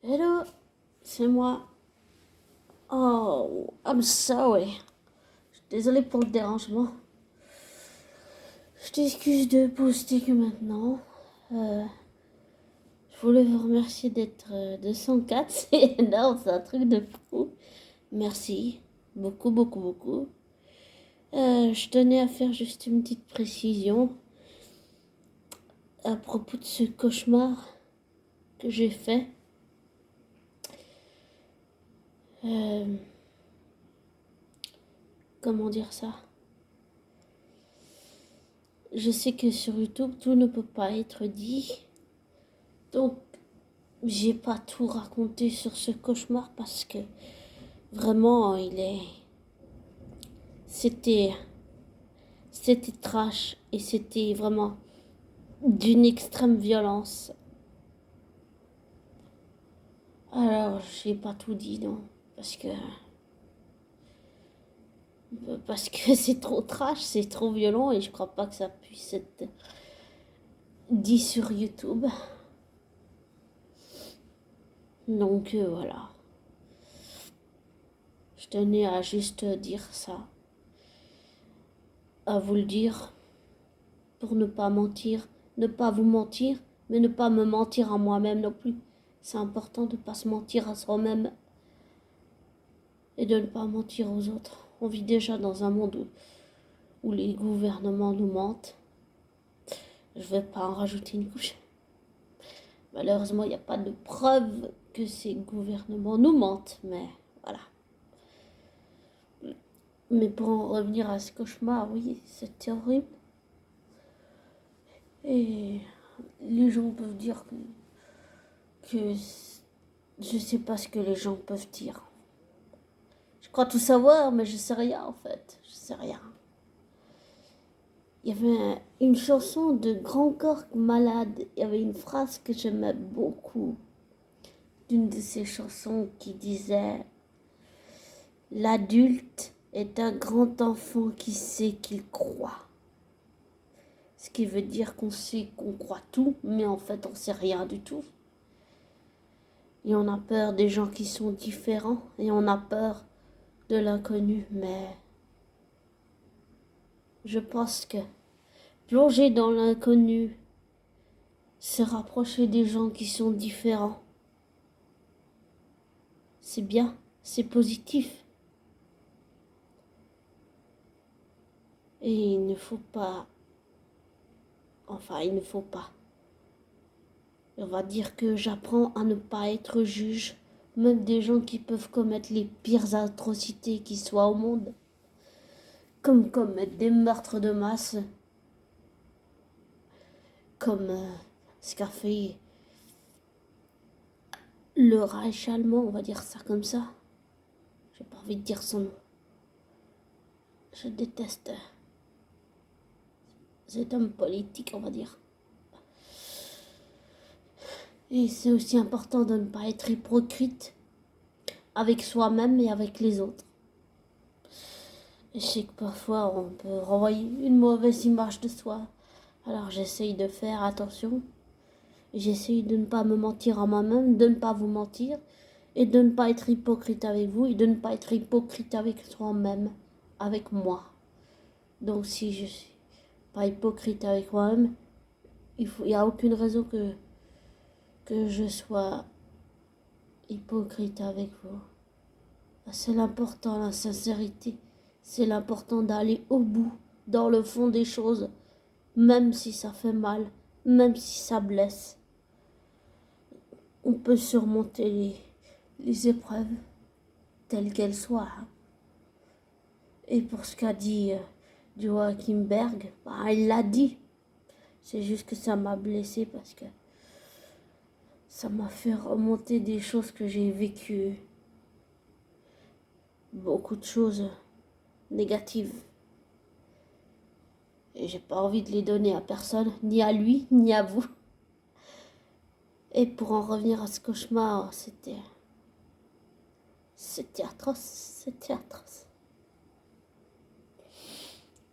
Hello, c'est moi. Oh, I'm sorry. Je suis désolée pour le dérangement. Je t'excuse de poster que maintenant. Je voulais vous remercier d'être 204. C'est énorme, c'est un truc de fou. Merci. Beaucoup, beaucoup, beaucoup. Je tenais à faire juste une petite précision à propos de ce cauchemar que j'ai fait. Comment dire ça? Je sais que sur YouTube, tout ne peut pas être dit. Donc, j'ai pas tout raconté sur ce cauchemar parce que vraiment, c'était, c'était trash et c'était vraiment d'une extrême violence. Alors, j'ai pas tout dit, non, parce que c'est trop trash, c'est trop violent et je crois pas que ça puisse être dit sur YouTube. Donc voilà, je tenais à juste dire ça, à vous le dire pour ne pas mentir, ne pas vous mentir, mais ne pas me mentir à moi-même non plus. C'est important de ne pas se mentir à soi-même et de ne pas mentir aux autres. On vit déjà dans un monde où les gouvernements nous mentent. Je ne vais pas en rajouter une couche. Malheureusement, il n'y a pas de preuve que ces gouvernements nous mentent, mais voilà. Mais pour en revenir à ce cauchemar, oui, c'était horrible. Et les gens peuvent dire que je sais pas ce que les gens peuvent dire. Je crois tout savoir, mais je sais rien en fait. Je sais rien. Il y avait une chanson de Grand Corps Malade. Il y avait une phrase que j'aimais beaucoup d'une de ces chansons qui disait: l'adulte est un grand enfant qui sait qu'il croit. Ce qui veut dire qu'on sait qu'on croit tout, mais en fait on sait rien du tout. Et on a peur des gens qui sont différents et on a peur de l'inconnu, mais je pense que plonger dans l'inconnu, se rapprocher des gens qui sont différents, c'est bien, c'est positif. Et il ne faut pas, on va dire que j'apprends à ne pas être juge, même des gens qui peuvent commettre les pires atrocités qui soient au monde, comme commettre des meurtres de masse, comme ce qu'a fait le Reich allemand, on va dire ça comme ça. J'ai pas envie de dire son nom. Je déteste cet homme politique, on va dire. Et c'est aussi important de ne pas être hypocrite avec soi-même et avec les autres. Et je sais que parfois on peut renvoyer une mauvaise image de soi. Alors j'essaye de faire attention. J'essaye de ne pas me mentir à moi-même, de ne pas vous mentir, et de ne pas être hypocrite avec vous, et de ne pas être hypocrite avec soi-même, avec moi. Donc si je suis pas hypocrite avec moi-même, il n'y a aucune raison que je sois hypocrite avec vous. C'est l'important, la sincérité. C'est l'important d'aller au bout, dans le fond des choses, même si ça fait mal, même si ça blesse. On peut surmonter les épreuves, telles qu'elles soient. Et pour ce qu'a dit Joachim Berg, bah, il l'a dit. C'est juste que ça m'a blessé parce que ça m'a fait remonter des choses que j'ai vécues. Beaucoup de choses négatives. Et j'ai pas envie de les donner à personne, ni à lui, ni à vous. Et pour en revenir à ce cauchemar, c'était atroce, c'était atroce.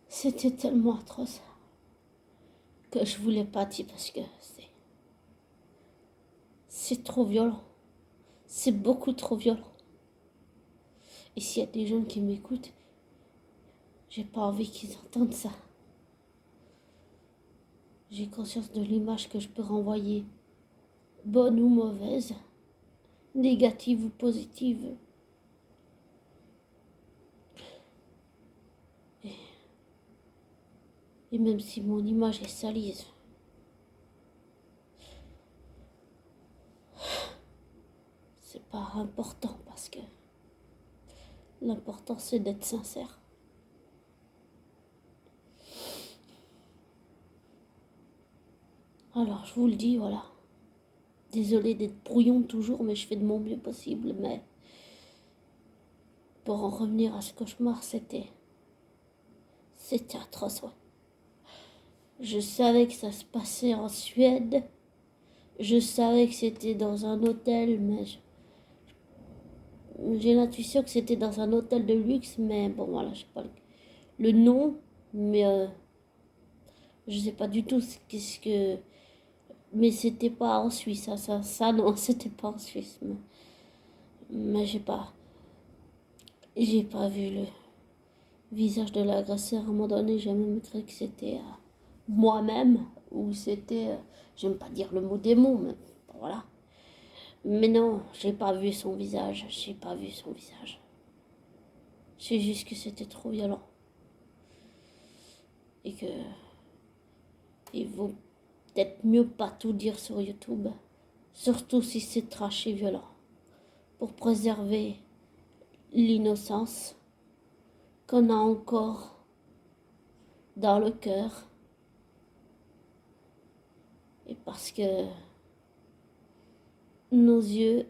C'était tellement atroce que je voulais pas dire parce que c'est trop violent. C'est beaucoup trop violent. Et s'il y a des gens qui m'écoutent, j'ai pas envie qu'ils entendent ça. J'ai conscience de l'image que je peux renvoyer, bonne ou mauvaise, négative ou positive. Et même si mon image est salise, c'est pas important parce que l'important c'est d'être sincère. Alors je vous le dis, voilà. Désolée d'être brouillon toujours, mais je fais de mon mieux possible. Mais pour en revenir à ce cauchemar, c'était atroce, ouais. Je savais que ça se passait en Suède. Je savais que c'était dans un hôtel, mais j'ai l'intuition que c'était dans un hôtel de luxe, mais bon, voilà, je sais pas le nom, mais je sais pas du tout qu'est-ce que. Mais c'était pas en Suisse, ça non, c'était pas en Suisse. Mais j'ai pas vu le visage de l'agresseur. À un moment donné, j'ai même cru que c'était moi-même, ou c'était, j'aime pas dire le mot démon, mais voilà. Mais non, j'ai pas vu son visage, j'ai pas vu son visage. C'est juste que c'était trop violent. Et que il vaut peut-être mieux pas tout dire sur YouTube, surtout si c'est trash et violent, pour préserver l'innocence qu'on a encore dans le cœur. Et parce que nos yeux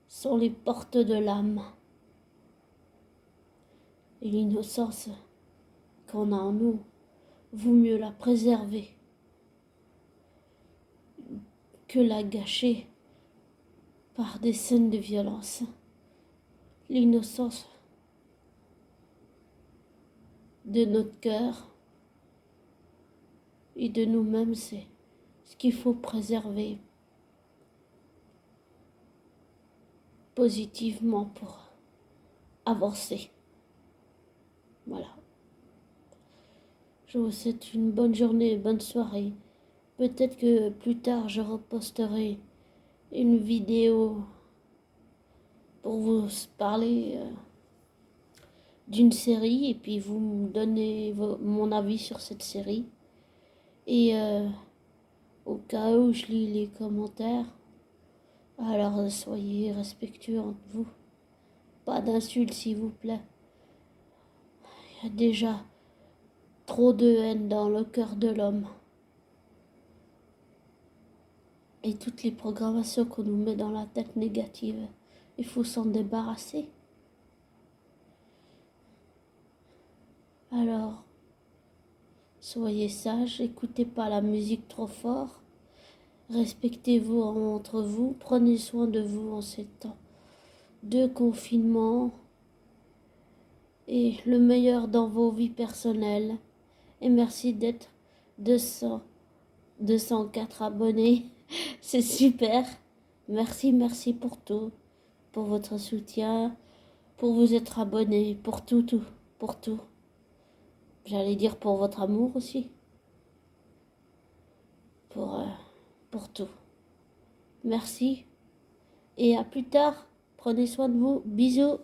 sont les portes de l'âme. Et l'innocence qu'on a en nous, vaut mieux la préserver que la gâcher par des scènes de violence. L'innocence de notre cœur et de nous-mêmes, c'est ce qu'il faut préserver positivement pour avancer. Voilà. Je vous souhaite une bonne journée, une bonne soirée. Peut-être que plus tard je reposterai une vidéo pour vous parler d'une série et puis vous me donnez mon avis sur cette série. Et au cas où je lis les commentaires, alors soyez respectueux entre vous. Pas d'insultes s'il vous plaît. Il y a déjà trop de haine dans le cœur de l'homme. Et toutes les programmations qu'on nous met dans la tête négative, il faut s'en débarrasser. Alors, soyez sages, écoutez pas la musique trop fort, respectez-vous entre vous, prenez soin de vous en ces temps de confinement et le meilleur dans vos vies personnelles. Et merci d'être 204 abonnés, c'est super. Merci pour tout, pour votre soutien, pour vous être abonné, pour tout. J'allais dire pour votre amour aussi. Pour tout. Merci. Et à plus tard. Prenez soin de vous. Bisous.